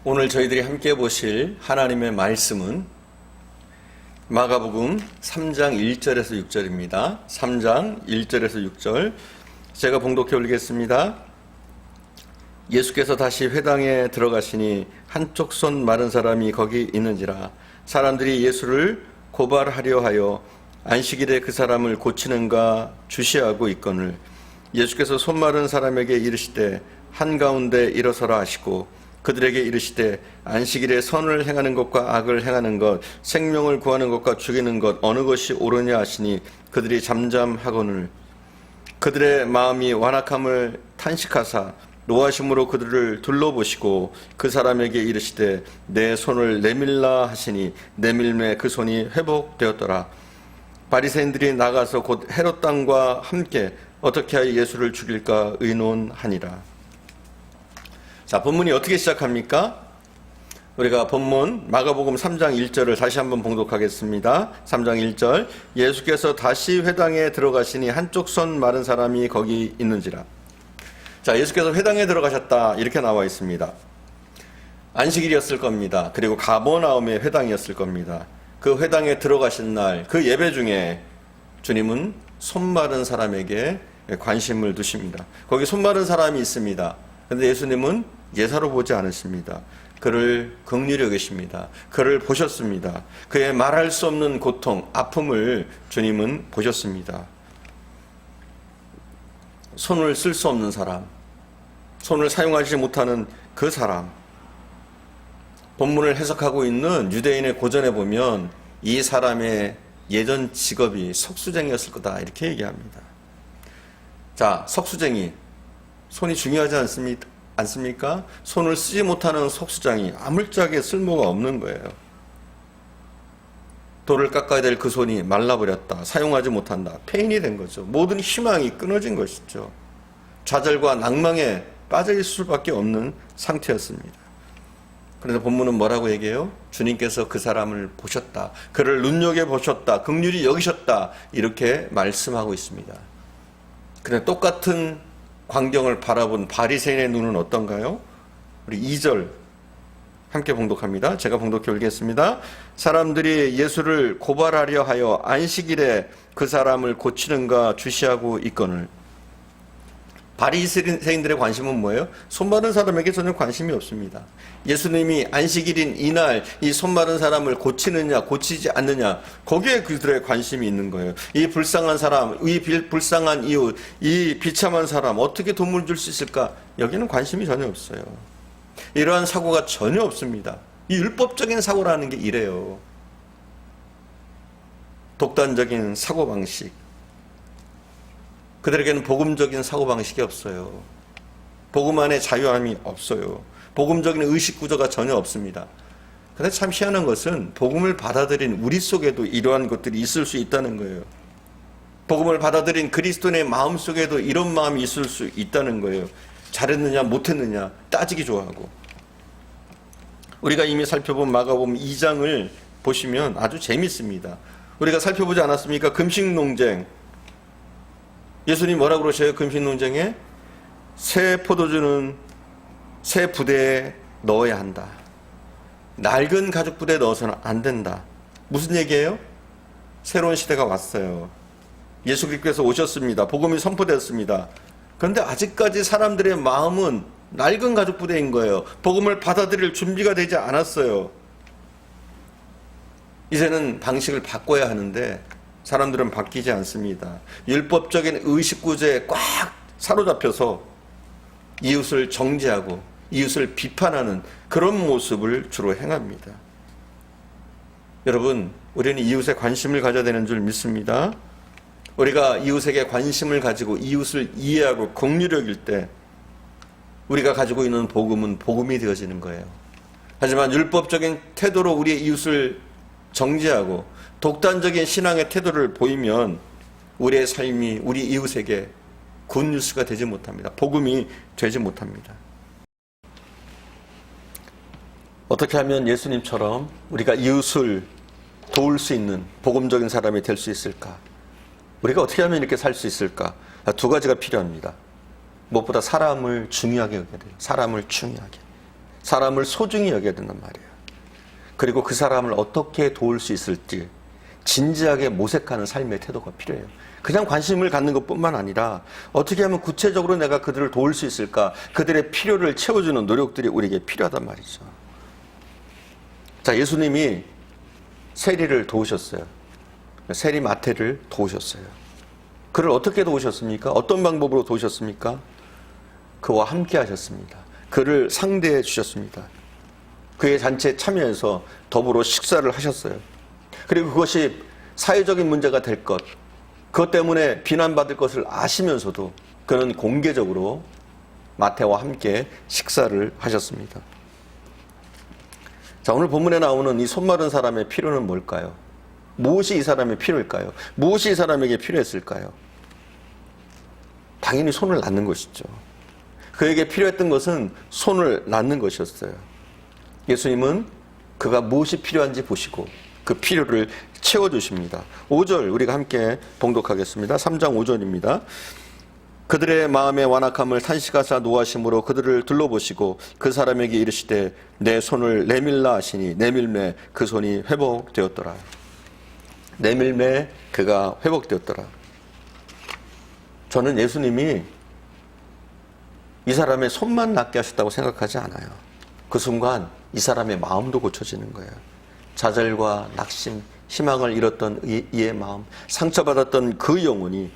오늘 저희들이 함께 보실 하나님의 말씀은 마가복음 3장 1절에서 6절입니다. 3장 1절에서 6절 제가 봉독해 올리겠습니다. 예수께서 다시 회당에 들어가시니 한쪽 손 마른 사람이 거기 있는지라. 사람들이 예수를 고발하려 하여 안식일에 그 사람을 고치는가 주시하고 있거늘 예수께서 손 마른 사람에게 이르시되 한가운데 일어서라 하시고 그들에게 이르시되 안식일에 선을 행하는 것과 악을 행하는 것, 생명을 구하는 것과 죽이는 것 어느 것이 옳으냐 하시니 그들이 잠잠하거늘 그들의 마음이 완악함을 탄식하사 노하심으로 그들을 둘러보시고 그 사람에게 이르시되 내 손을 내밀라 하시니 내밀매 그 손이 회복되었더라. 바리새인들이 나가서 곧 헤롯 당과 함께 어떻게 하여 예수를 죽일까 의논하니라. 자, 본문이 어떻게 시작합니까? 우리가 본문 마가복음 3장 1절을 다시 한번 봉독하겠습니다. 3장 1절 예수께서 다시 회당에 들어가시니 한쪽 손 마른 사람이 거기 있는지라. 자, 예수께서 회당에 들어가셨다 이렇게 나와 있습니다. 안식일이었을 겁니다. 그리고 가버나움의 회당이었을 겁니다. 그 회당에 들어가신 날 그 예배 중에 주님은 손 마른 사람에게 관심을 두십니다. 거기 손 마른 사람이 있습니다. 그런데 예수님은 예사로 보지 않으십니다. 그를 긍휼히 여기십니다. 그를 보셨습니다. 그의 말할 수 없는 고통, 아픔을 주님은 보셨습니다. 손을 쓸 수 없는 사람, 손을 사용하지 못하는 그 사람. 본문을 해석하고 있는 유대인의 고전에 보면 이 사람의 예전 직업이 석수쟁이였을 거다 이렇게 얘기합니다. 자, 석수쟁이, 손이 중요하지 않습니까? 손을 쓰지 못하는 석수장이 아물짝에 쓸모가 없는 거예요. 돌을 깎아야 될 그 손이 말라버렸다. 사용하지 못한다. 폐인이 된 거죠. 모든 희망이 끊어진 것이죠. 좌절과 낭망에 빠져 있을 수밖에 없는 상태였습니다. 그래서 본문은 뭐라고 얘기해요? 주님께서 그 사람을 보셨다. 그를 눈여겨보셨다. 긍휼히 여기셨다. 이렇게 말씀하고 있습니다. 그런데 똑같은 광경을 바라본 바리새인의 눈은 어떤가요? 우리 2절 함께 봉독합니다. 제가 봉독해 올리겠습니다. 사람들이 예수를 고발하려 하여 안식일에 그 사람을 고치는가 주시하고 있거늘. 바리새인들의 관심은 뭐예요? 손 마른 사람에게 전혀 관심이 없습니다. 예수님이 안식일인 이날 이 손 마른 사람을 고치느냐 고치지 않느냐 거기에 그들의 관심이 있는 거예요. 이 불쌍한 사람, 이 불쌍한 이웃, 이 비참한 사람 어떻게 도움을 줄 수 있을까? 여기는 관심이 전혀 없어요. 이러한 사고가 전혀 없습니다. 이 율법적인 사고라는 게 이래요. 독단적인 사고방식. 그들에게는 복음적인 사고방식이 없어요. 복음 안에 자유함이 없어요. 복음적인 의식구조가 전혀 없습니다. 그런데 참 희한한 것은 복음을 받아들인 우리 속에도 이러한 것들이 있을 수 있다는 거예요. 복음을 받아들인 그리스도인의 마음 속에도 이런 마음이 있을 수 있다는 거예요. 잘했느냐 못했느냐 따지기 좋아하고. 우리가 이미 살펴본 마가복음 2장을 보시면 아주 재밌습니다. 우리가 살펴보지 않았습니까? 금식농쟁. 예수님 뭐라고 그러셔요? 금식농쟁에 새 포도주는 새 부대에 넣어야 한다. 낡은 가죽 부대에 넣어서는 안 된다. 무슨 얘기예요? 새로운 시대가 왔어요. 예수 그리스도께서 오셨습니다. 복음이 선포되었습니다. 그런데 아직까지 사람들의 마음은 낡은 가죽 부대인 거예요. 복음을 받아들일 준비가 되지 않았어요. 이제는 방식을 바꿔야 하는데 사람들은 바뀌지 않습니다. 율법적인 의식구조에 꽉 사로잡혀서 이웃을 정죄하고 이웃을 비판하는 그런 모습을 주로 행합니다. 여러분, 우리는 이웃에 관심을 가져야 되는 줄 믿습니다. 우리가 이웃에게 관심을 가지고 이웃을 이해하고 긍휼히 여길 때 우리가 가지고 있는 복음은 복음이 되어지는 거예요. 하지만 율법적인 태도로 우리의 이웃을 정죄하고 독단적인 신앙의 태도를 보이면 우리의 삶이 우리 이웃에게 굿뉴스가 되지 못합니다. 복음이 되지 못합니다. 어떻게 하면 예수님처럼 우리가 이웃을 도울 수 있는 복음적인 사람이 될 수 있을까? 우리가 어떻게 하면 이렇게 살 수 있을까? 두 가지가 필요합니다. 무엇보다 사람을 중요하게 여겨야 돼요. 사람을 중요하게. 사람을 소중히 여겨야 된단 말이에요. 그리고 그 사람을 어떻게 도울 수 있을지 진지하게 모색하는 삶의 태도가 필요해요. 그냥 관심을 갖는 것뿐만 아니라 어떻게 하면 구체적으로 내가 그들을 도울 수 있을까, 그들의 필요를 채워주는 노력들이 우리에게 필요하단 말이죠. 자, 예수님이 세리를 도우셨어요. 세리 마태를 도우셨어요. 그를 어떻게 도우셨습니까? 어떤 방법으로 도우셨습니까? 그와 함께 하셨습니다. 그를 상대해 주셨습니다. 그의 잔치에 참여해서 더불어 식사를 하셨어요. 그리고 그것이 사회적인 문제가 될 것, 그것 때문에 비난받을 것을 아시면서도 그는 공개적으로 마태와 함께 식사를 하셨습니다. 자, 오늘 본문에 나오는 이 손 마른 사람의 필요는 뭘까요? 무엇이 이 사람의 필요일까요? 무엇이 이 사람에게 필요했을까요? 당연히 손을 놨는 것이죠. 그에게 필요했던 것은 손을 놨는 것이었어요. 예수님은 그가 무엇이 필요한지 보시고 그 필요를 채워주십니다. 5절 우리가 함께 봉독하겠습니다. 3장 5절입니다. 그들의 마음의 완악함을 탄식하사 노하심으로 그들을 둘러보시고 그 사람에게 이르시되 내 손을 내밀라 하시니 내밀매 그 손이 회복되었더라. 내밀매 그가 회복되었더라. 저는 예수님이 이 사람의 손만 낫게 하셨다고 생각하지 않아요. 그 순간 이 사람의 마음도 고쳐지는 거예요. 좌절과 낙심, 희망을 잃었던 이의 마음, 상처받았던 그 영혼이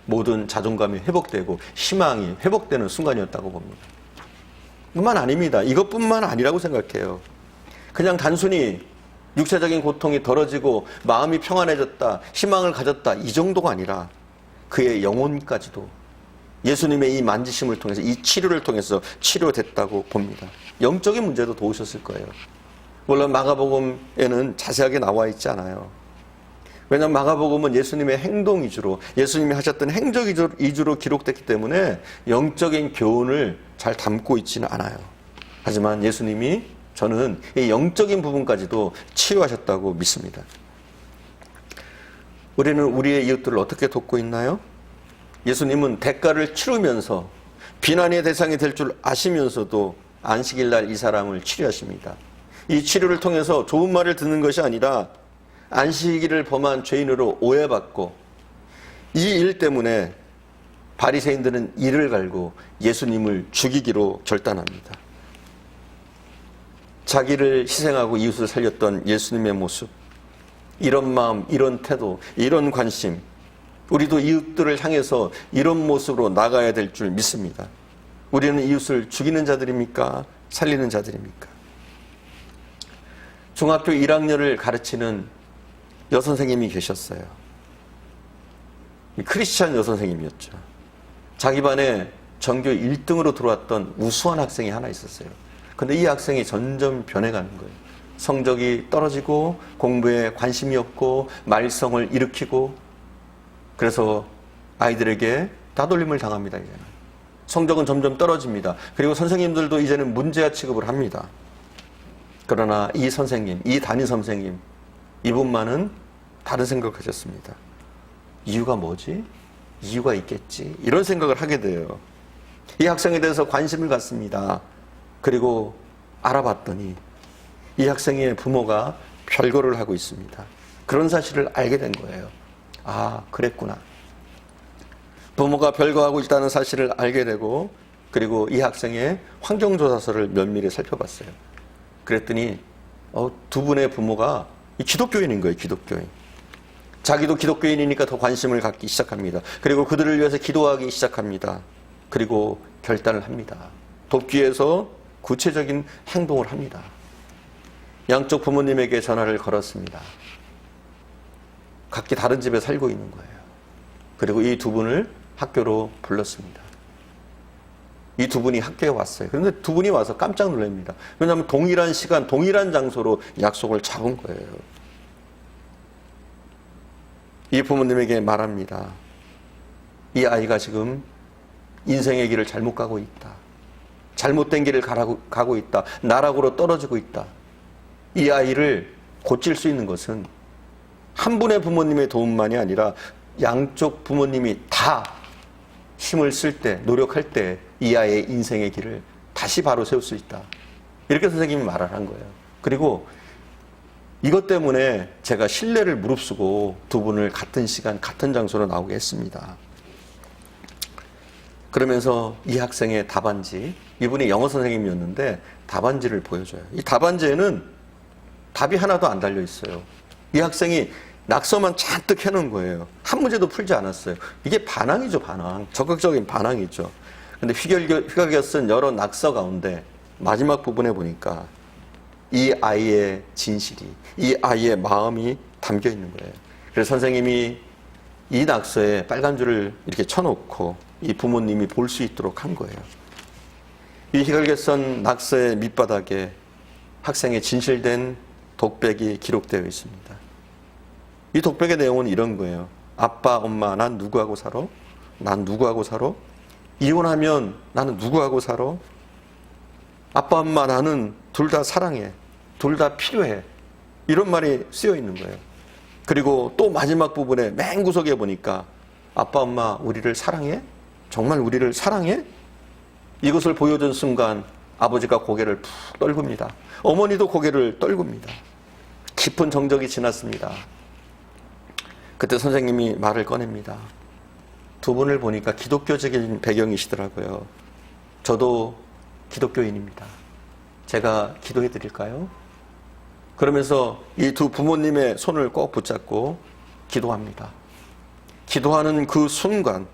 모든 자존감이 회복되고 희망이 회복되는 순간이었다고 봅니다. 뿐만 아닙니다. 이것뿐만 아니라고 생각해요. 그냥 단순히 육체적인 고통이 덜어지고 마음이 평안해졌다, 희망을 가졌다, 이 정도가 아니라 그의 영혼까지도 예수님의 이 만지심을 통해서, 이 치료를 통해서 치료됐다고 봅니다. 영적인 문제도 도우셨을 거예요. 물론 마가복음에는 자세하게 나와 있지 않아요. 왜냐하면 마가복음은 예수님의 행동 위주로, 예수님이 하셨던 행적 위주로 기록됐기 때문에 영적인 교훈을 잘 담고 있지는 않아요. 하지만 예수님이 저는 이 영적인 부분까지도 치유하셨다고 믿습니다. 우리는 우리의 이웃들을 어떻게 돕고 있나요? 예수님은 대가를 치르면서 비난의 대상이 될 줄 아시면서도 안식일 날 이 사람을 치료하십니다. 이 치료를 통해서 좋은 말을 듣는 것이 아니라 안식일을 범한 죄인으로 오해받고 이 일 때문에 바리새인들은 이를 갈고 예수님을 죽이기로 결단합니다. 자기를 희생하고 이웃을 살렸던 예수님의 모습, 이런 마음, 이런 태도, 이런 관심, 우리도 이웃들을 향해서 이런 모습으로 나가야 될 줄 믿습니다. 우리는 이웃을 죽이는 자들입니까? 살리는 자들입니까? 중학교 1학년을 가르치는 여선생님이 계셨어요. 크리스찬 여선생님이었죠. 자기 반에 전교 1등으로 들어왔던 우수한 학생이 하나 있었어요. 근데 이 학생이 점점 변해가는 거예요. 성적이 떨어지고 공부에 관심이 없고 말썽을 일으키고, 그래서 아이들에게 따돌림을 당합니다. 이제는 성적은 점점 떨어집니다. 그리고 선생님들도 이제는 문제아 취급을 합니다. 그러나 이 선생님, 이 담임 선생님, 이분만은 다른 생각을 하셨습니다. 이유가 뭐지? 이유가 있겠지. 이런 생각을 하게 돼요. 이 학생에 대해서 관심을 갖습니다. 그리고 알아봤더니 이 학생의 부모가 별거를 하고 있습니다. 그런 사실을 알게 된 거예요. 아, 그랬구나. 부모가 별거하고 있다는 사실을 알게 되고, 그리고 이 학생의 환경조사서를 면밀히 살펴봤어요. 그랬더니 두 분의 부모가 기독교인인 거예요. 기독교인. 자기도 기독교인이니까 더 관심을 갖기 시작합니다. 그리고 그들을 위해서 기도하기 시작합니다. 그리고 결단을 합니다. 돕기 위해서 구체적인 행동을 합니다. 양쪽 부모님에게 전화를 걸었습니다. 각기 다른 집에 살고 있는 거예요. 그리고 이 두 분을 학교로 불렀습니다. 이 두 분이 학교에 왔어요. 그런데 두 분이 와서 깜짝 놀랍니다. 왜냐하면 동일한 시간, 동일한 장소로 약속을 잡은 거예요. 이 부모님에게 말합니다. 이 아이가 지금 인생의 길을 잘못 가고 있다. 잘못된 길을 가고 있다. 나락으로 떨어지고 있다. 이 아이를 고칠 수 있는 것은 한 분의 부모님의 도움만이 아니라 양쪽 부모님이 다 힘을 쓸 때, 노력할 때 이 아이의 인생의 길을 다시 바로 세울 수 있다. 이렇게 선생님이 말을 한 거예요. 그리고 이것 때문에 제가 신뢰를 무릅쓰고 두 분을 같은 시간, 같은 장소로 나오게 했습니다. 그러면서 이 학생의 답안지, 이분이 영어 선생님이었는데 답안지를 보여줘요. 이 답안지에는 답이 하나도 안 달려 있어요. 이 학생이 낙서만 잔뜩 해놓은 거예요. 한 문제도 풀지 않았어요. 이게 반항이죠, 반항. 적극적인 반항이죠. 근데 휘갈겨 쓴 여러 낙서 가운데 마지막 부분에 보니까 이 아이의 진실이, 이 아이의 마음이 담겨 있는 거예요. 그래서 선생님이 이 낙서에 빨간 줄을 이렇게 쳐놓고 이 부모님이 볼 수 있도록 한 거예요. 이 휘갈겨 쓴 낙서의 밑바닥에 학생의 진실된 독백이 기록되어 있습니다. 이 독백의 내용은 이런 거예요. 아빠, 엄마, 난 누구하고 살아? 난 누구하고 살아? 이혼하면 나는 누구하고 살아? 아빠, 엄마, 나는 둘 다 사랑해. 둘 다 필요해. 이런 말이 쓰여 있는 거예요. 그리고 또 마지막 부분에 맨 구석에 보니까 아빠, 엄마, 우리를 사랑해? 정말 우리를 사랑해? 이것을 보여준 순간 아버지가 고개를 푹 떨굽니다. 어머니도 고개를 떨굽니다. 깊은 정적이 지났습니다. 그때 선생님이 말을 꺼냅니다. 두 분을 보니까 기독교적인 배경이시더라고요. 저도 기독교인입니다. 제가 기도해 드릴까요? 그러면서 이 두 부모님의 손을 꼭 붙잡고 기도합니다. 기도하는 그 순간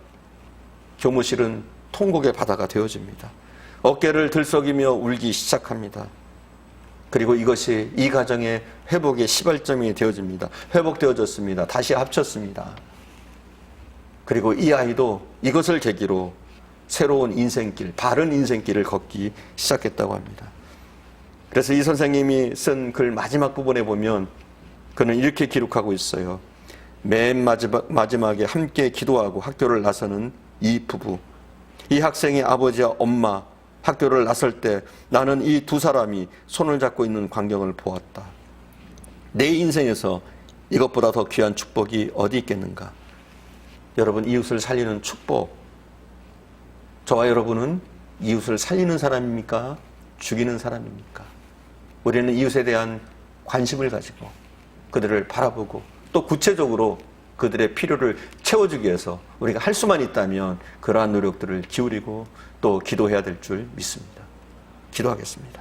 교무실은 통곡의 바다가 되어집니다. 어깨를 들썩이며 울기 시작합니다. 그리고 이것이 이 가정의 회복의 시발점이 되어집니다. 회복되어졌습니다. 다시 합쳤습니다. 그리고 이 아이도 이것을 계기로 새로운 인생길, 바른 인생길을 걷기 시작했다고 합니다. 그래서 이 선생님이 쓴 글 마지막 부분에 보면 그는 이렇게 기록하고 있어요. 맨 마지막에 함께 기도하고 학교를 나서는 이 부부, 이 학생의 아버지와 엄마, 학교를 나설 때 나는 이 두 사람이 손을 잡고 있는 광경을 보았다. 내 인생에서 이것보다 더 귀한 축복이 어디 있겠는가? 여러분, 이웃을 살리는 축복, 저와 여러분은 이웃을 살리는 사람입니까? 죽이는 사람입니까? 우리는 이웃에 대한 관심을 가지고 그들을 바라보고 또 구체적으로 그들의 필요를 채워주기 위해서 우리가 할 수만 있다면 그러한 노력들을 기울이고 또 기도해야 될 줄 믿습니다. 기도하겠습니다.